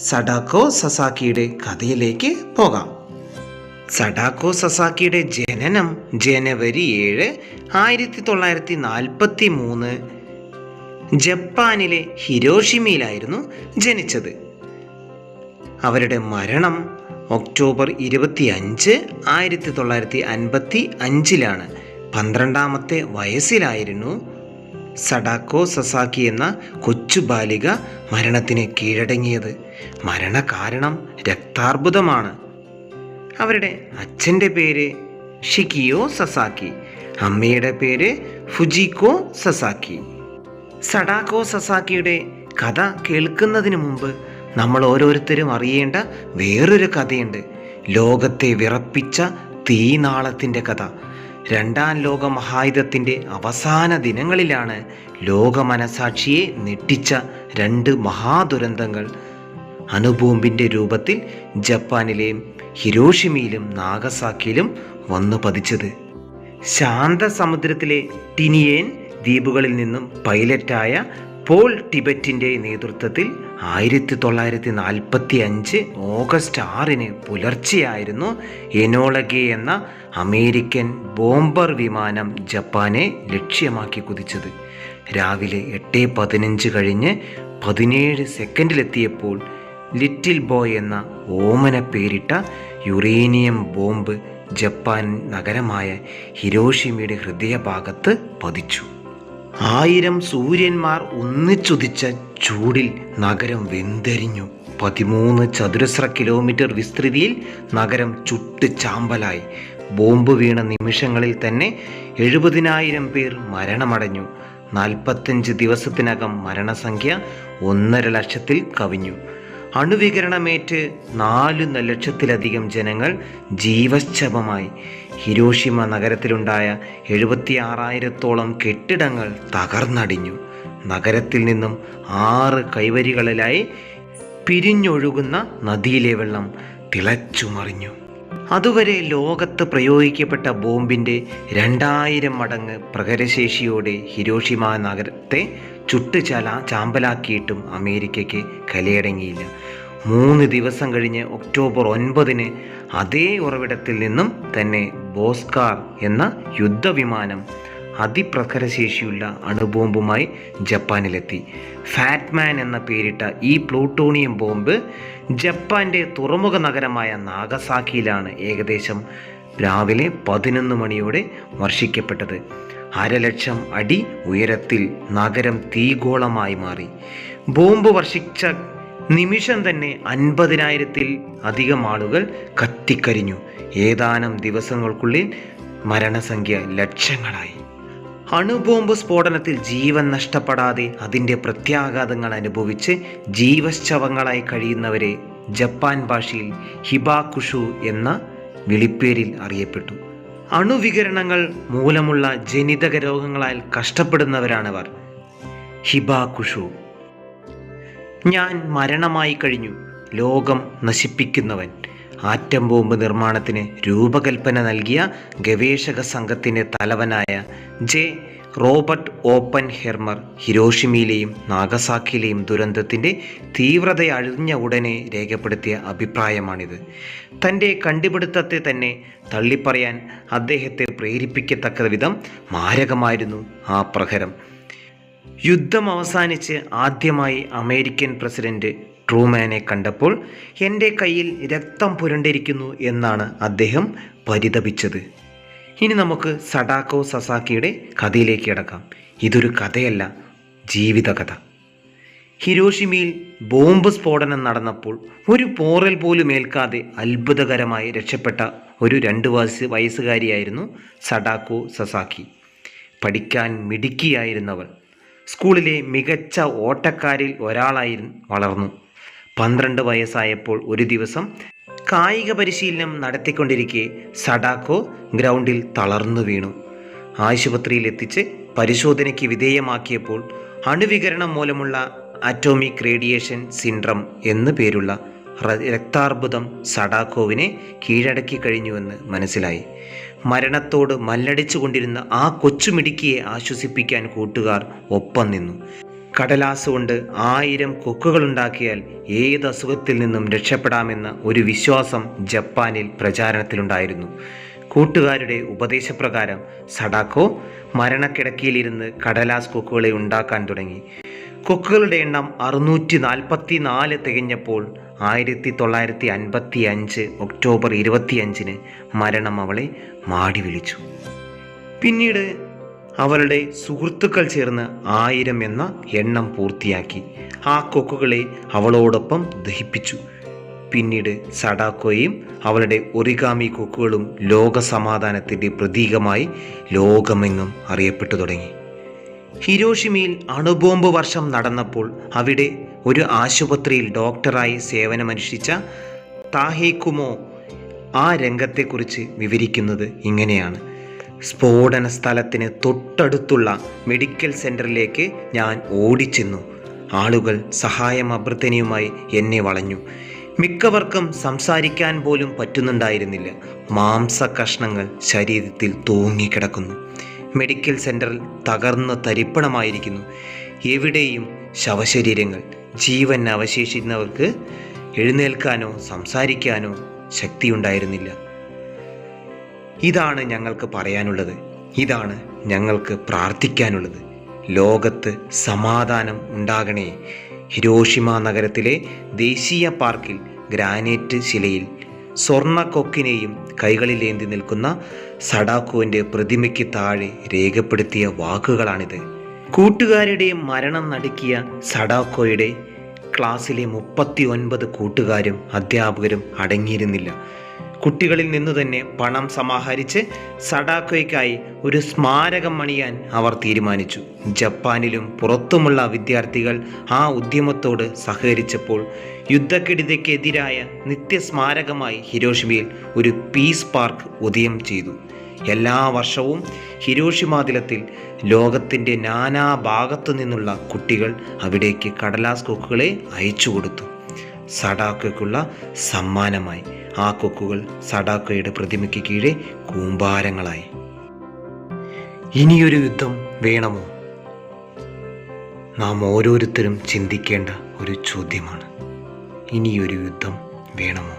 Sadako സസാക്കിയുടെ കഥയിലേക്ക് പോകാം. Sadako സസാക്കിയുടെ ജനനം ജനുവരി 7, 1943 ജപ്പാനിലെ ഹിരോഷിമയിലായിരുന്നു ജനിച്ചത്. അവരുടെ മരണം ഒക്ടോബർ 25, 1955 12-ാമത്തെ വയസ്സിലായിരുന്നു സഡാക്കോ സസാക്കി എന്ന കൊച്ചു ബാലിക മരണത്തിന് കീഴടങ്ങിയത്. മരണകാരണം രക്താർബുദമാണ്. അവരുടെ അച്ഛൻ്റെ പേര് ഷിക്കിയോ സസാക്കി, അമ്മയുടെ പേര് ഫുജിക്കോ സസാക്കി. സഡാക്കോ സസാക്കിയുടെ കഥ കേൾക്കുന്നതിന് മുമ്പ് നമ്മൾ ഓരോരുത്തരും അറിയേണ്ട വേറൊരു കഥയുണ്ട്. ലോകത്തെ വിറപ്പിച്ച തീനാളത്തിൻ്റെ കഥ. 2ാം ലോക മഹായുദ്ധത്തിൻ്റെ അവസാന ദിനങ്ങളിലാണ് ലോകമനസാക്ഷിയെ ഞെട്ടിച്ച 2 മഹാദുരന്തങ്ങൾ അണുബോംബിൻ്റെ രൂപത്തിൽ ജപ്പാനിലെയും ഹിരോഷിമയിലും നാഗസാക്കിയിലും വന്നു പതിച്ചത്. ശാന്തസമുദ്രത്തിലെ ടിനിയേൻ ദ്വീപുകളിൽ നിന്നും പൈലറ്റായ പോൾ ടിബറ്റിൻ്റെ നേതൃത്വത്തിൽ 1945 ഓഗസ്റ്റ് 6 പുലർച്ചെയായിരുന്നു എനോളഗെ എന്ന അമേരിക്കൻ ബോംബർ വിമാനം ജപ്പാനെ ലക്ഷ്യമാക്കി കുതിച്ചത്. രാവിലെ 8:15 കഴിഞ്ഞ് 17 സെക്കൻഡിലെത്തിയപ്പോൾ ലിറ്റിൽ ബോയ് എന്ന ഓമന പേരിട്ട യുറേനിയം ബോംബ് ജപ്പാൻ നഗരമായ ഹിരോഷിമയുടെ ഹൃദയഭാഗത്ത് പതിച്ചു. 1000 സൂര്യന്മാർ ഒന്നിച്ചുദിച്ച ചൂടിൽ നഗരം വെന്തെരിഞ്ഞു. 13 ചതുരശ്ര കിലോമീറ്റർ വിസ്തൃതിയിൽ നഗരം ചുട്ട് ചാമ്പലായി. ബോംബ് വീണ നിമിഷങ്ങളിൽ തന്നെ 70,000 പേർ മരണമടഞ്ഞു. 45 ദിവസത്തിനകം മരണസംഖ്യ 1.5 ലക്ഷത്തിൽ കവിഞ്ഞു. അണുവികിരണമേറ്റ് 4 ലക്ഷത്തിലധികം ജനങ്ങൾ ജീവച്ഛവമായി. ഹിരോഷിമ നഗരത്തിലുണ്ടായ 76,000-ഓളം കെട്ടിടങ്ങൾ തകർന്നടിഞ്ഞു. നഗരത്തിൽ നിന്നും 6 കൈവരികളിലായി പിരിഞ്ഞൊഴുകുന്ന നദിയിലെ വെള്ളം തിളച്ചുമറിഞ്ഞു. അതുവരെ ലോകത്ത് പ്രയോഗിക്കപ്പെട്ട ബോംബിൻ്റെ 2000 മടങ്ങ് പ്രഹരശേഷിയോടെ ഹിരോഷിമ നഗരത്തെ ചാമ്പലാക്കിയിട്ടും അമേരിക്കയ്ക്ക് കലയടങ്ങിയില്ല. 3 ദിവസം കഴിഞ്ഞ് ഒക്ടോബർ 9 അതേ ഉറവിടത്തിൽ നിന്നും തന്നെ ബോസ്കാർ എന്ന യുദ്ധവിമാനം അതിപ്രഖരശേഷിയുള്ള അണുബോംബുമായി ജപ്പാനിലെത്തി. ഫാറ്റ്മാൻ എന്ന പേരിട്ട ഈ പ്ലൂട്ടോണിയം ബോംബ് ജപ്പാന്റെ തുറമുഖ നഗരമായ നാഗസാക്കിയിലാണ് ഏകദേശം രാവിലെ 11 മണിയോടെ വർഷിക്കപ്പെട്ടത്. 1,00,000 അടി ഉയരത്തിൽ നഗരം തീഗോളമായി മാറി. ബോംബ് വർഷിച്ച നിമിഷം തന്നെ 50,000-ൽ അധികം ആളുകൾ കത്തിക്കരിഞ്ഞു. ഏതാനും ദിവസങ്ങൾക്കുള്ളിൽ മരണസംഖ്യ ലക്ഷങ്ങളായി. അണുബോംബ് സ്ഫോടനത്തിൽ ജീവൻ നഷ്ടപ്പെടാതെ അതിൻ്റെ പ്രത്യാഘാതങ്ങൾ അനുഭവിച്ച് ജീവശവങ്ങളായി കഴിയുന്നവരെ ജപ്പാൻ ഭാഷയിൽ ഹിബാകുഷു എന്ന വിളിപ്പേരിൽ അറിയപ്പെട്ടു. അണുവികിരണങ്ങൾ മൂലമുള്ള ജനിതക രോഗങ്ങളാൽ കഷ്ടപ്പെടുന്നവരാണവർ. ഹിബാകുഷു. ഞാൻ മരണമായി കഴിഞ്ഞു, ലോകം നശിപ്പിക്കുന്നവൻ. ആറ്റം ബോംബ് നിർമ്മാണത്തിന് രൂപകൽപ്പന നൽകിയ ഗവേഷക സംഘത്തിൻ്റെ തലവനായ ജെ. റോബർട്ട് ഓപ്പൻഹെർമർ ഹിരോഷിമയിലെയും നാഗസാക്കിയിലെയും ദുരന്തത്തിൻ്റെ തീവ്രത അറിഞ്ഞ ഉടനെ രേഖപ്പെടുത്തിയ അഭിപ്രായമാണിത്. തൻ്റെ കണ്ടുപിടുത്തത്തെ തന്നെ തള്ളിപ്പറയാൻ അദ്ദേഹത്തെ പ്രേരിപ്പിക്കത്തക്ക വിധം മാരകമായിരുന്നു ആ പ്രഹരം. യുദ്ധം അവസാനിച്ച് ആദ്യമായി അമേരിക്കൻ പ്രസിഡന്റ് ട്രൂമാനെ കണ്ടപ്പോൾ എൻ്റെ കയ്യിൽ രക്തം പുരണ്ടിരിക്കുന്നു എന്നാണ് അദ്ദേഹം പരിതപിച്ചത്. ഇനി നമുക്ക് സഡാക്കോ സസാക്കിയുടെ കഥയിലേക്ക് കിടക്കാം. ഇതൊരു കഥയല്ല, ജീവിതകഥ. ഹിരോഷിമയിൽ ബോംബ് സ്ഫോടനം നടന്നപ്പോൾ ഒരു പോറൽ പോലും ഏൽക്കാതെ അത്ഭുതകരമായി രക്ഷപ്പെട്ട ഒരു 2 വയസ്സുകാരിയായിരുന്നു സഡാക്കോ സസാക്കി. പഠിക്കാൻ മിടുക്കിയായിരുന്നവൾ. സ്കൂളിലെ മികച്ച ഓട്ടക്കാരിൽ ഒരാളായി വളർന്നു. 12 വയസ്സായപ്പോൾ ഒരു ദിവസം കായിക പരിശീലനം നടത്തിക്കൊണ്ടിരിക്കെ സഡാക്കോ ഗ്രൗണ്ടിൽ തളർന്നു വീണു. ആശുപത്രിയിൽ എത്തിച്ച് പരിശോധനയ്ക്ക് വിധേയമാക്കിയപ്പോൾ അണുവികിരണം മൂലമുള്ള ആറ്റോമിക് റേഡിയേഷൻ സിൻഡ്രം എന്നു പേരുള്ള രക്താർബുദം സഡാക്കോവിനെ കീഴടക്കി കഴിഞ്ഞുവെന്ന് മനസ്സിലായി. മരണത്തോട് മല്ലടിച്ചു കൊണ്ടിരുന്ന ആ കൊച്ചുമിടുക്കിയെ ആശ്വസിപ്പിക്കാൻ കൂട്ടുകാർ ഒപ്പം നിന്നു. കടലാസ് കൊണ്ട് 1000 കൊക്കുകൾ ഉണ്ടാക്കിയാൽ ഏത് അസുഖത്തിൽ നിന്നും രക്ഷപ്പെടാമെന്ന ഒരു വിശ്വാസം ജപ്പാനിൽ പ്രചാരണത്തിലുണ്ടായിരുന്നു. കൂട്ടുകാരുടെ ഉപദേശപ്രകാരം സഡാക്കോ മരണക്കിടക്കയിലിരുന്ന് കടലാസ് കൊക്കുകളെ ഉണ്ടാക്കാൻ തുടങ്ങി. കൊക്കുകളുടെ എണ്ണം 644 തികഞ്ഞപ്പോൾ 1955 ഒക്ടോബർ 25 മരണം അവളെ മാടി വിളിച്ചു. പിന്നീട് അവളുടെ സുഹൃത്തുക്കൾ ചേർന്ന് 1000 എന്ന എണ്ണം പൂർത്തിയാക്കി. ആ കൊക്കുകളെ അവളോടൊപ്പം ദഹിപ്പിച്ചു. പിന്നീട് സഡാക്കോയും അവളുടെ ഒറിഗാമി കൊക്കുകളും ലോക സമാധാനത്തിൻ്റെ പ്രതീകമായി ലോകമെങ്ങും അറിയപ്പെട്ടു തുടങ്ങി. ഹിരോഷിമയിൽ അണുബോംബ് വർഷം നടന്നപ്പോൾ അവിടെ ഒരു ആശുപത്രിയിൽ ഡോക്ടറായി സേവനമനുഷ്ഠിച്ച താഹേക്കുമോ ആ രംഗത്തെക്കുറിച്ച് വിവരിക്കുന്നത് ഇങ്ങനെയാണ്: സ്ഫോടന സ്ഥലത്തിന് തൊട്ടടുത്തുള്ള മെഡിക്കൽ സെൻ്ററിലേക്ക് ഞാൻ ഓടിച്ചെന്നു. ആളുകൾ സഹായം അഭ്യർത്ഥനയുമായി എന്നെ വളഞ്ഞു. മിക്കവർക്കും സംസാരിക്കാൻ പോലും പറ്റുന്നുണ്ടായിരുന്നില്ല. മാംസകഷ്ണങ്ങൾ ശരീരത്തിൽ തൂങ്ങിക്കിടക്കുന്നു. മെഡിക്കൽ സെൻ്ററിൽ തകർന്ന് തരിപ്പണമായിരിക്കുന്നു. എവിടെയും ശവശരീരങ്ങൾ. ജീവൻ അവശേഷിക്കുന്നവർക്ക് എഴുന്നേൽക്കാനോ സംസാരിക്കാനോ ശക്തിയുണ്ടായിരുന്നില്ല. ഇതാണ് ഞങ്ങൾക്ക് പറയാനുള്ളത്. ഇതാണ് ഞങ്ങൾക്ക് പ്രാർത്ഥിക്കാനുള്ളത്. ലോകത്ത് സമാധാനം ഉണ്ടാകണേ. ഹിരോഷിമ നഗരത്തിലെ ദേശീയ പാർക്കിൽ ഗ്രാനൈറ്റ് ശിലയിൽ സ്വർണ്ണക്കൊക്കിനെയും കൈകളിലേന്തി നിൽക്കുന്ന സഡാക്കോവിൻ്റെ പ്രതിമയ്ക്ക് താഴെ രേഖപ്പെടുത്തിയ വാക്കുകളാണിത്. കൂട്ടുകാരുടെ മരണം നടുക്കിയ സഡാക്കോയുടെ ക്ലാസ്സിലെ 39 കൂട്ടുകാരും അധ്യാപകരും അടങ്ങിയിരുന്നില്ല. കുട്ടികളിൽ നിന്നു തന്നെ പണം സമാഹരിച്ച് സഡാക്കോയ്ക്കായി ഒരു സ്മാരകം പണിയാൻ അവർ തീരുമാനിച്ചു. ജപ്പാനിലും പുറത്തുമുള്ള വിദ്യാർത്ഥികൾ ആ ഉദ്യമത്തോട് സഹകരിച്ചപ്പോൾ യുദ്ധക്കെടുതിക്കെതിരായ നിത്യസ്മാരകമായി ഹിരോഷിമയിൽ ഒരു പീസ് പാർക്ക് ഉദയം ചെയ്തു. എല്ലാ വർഷവും ഹിരോഷിമ ദിനത്തിൽ ലോകത്തിൻ്റെ നാനാ ഭാഗത്തു നിന്നുള്ള കുട്ടികൾ അവിടേക്ക് കടലാസ് കൊക്കുകളെ അയച്ചു കൊടുത്തു. സഡാക്കോയ്ക്കുള്ള സമ്മാനമായി ആ കൊക്കുകൾ സഡാക്കോയുടെ പ്രതിമയ്ക്ക് കീഴെ കൂമ്പാരങ്ങളായി. ഇനിയൊരു യുദ്ധം വേണമോ? നാം ഓരോരുത്തരും ചിന്തിക്കേണ്ട ഒരു ചോദ്യമാണ്. ഇനിയൊരു യുദ്ധം വേണമോ?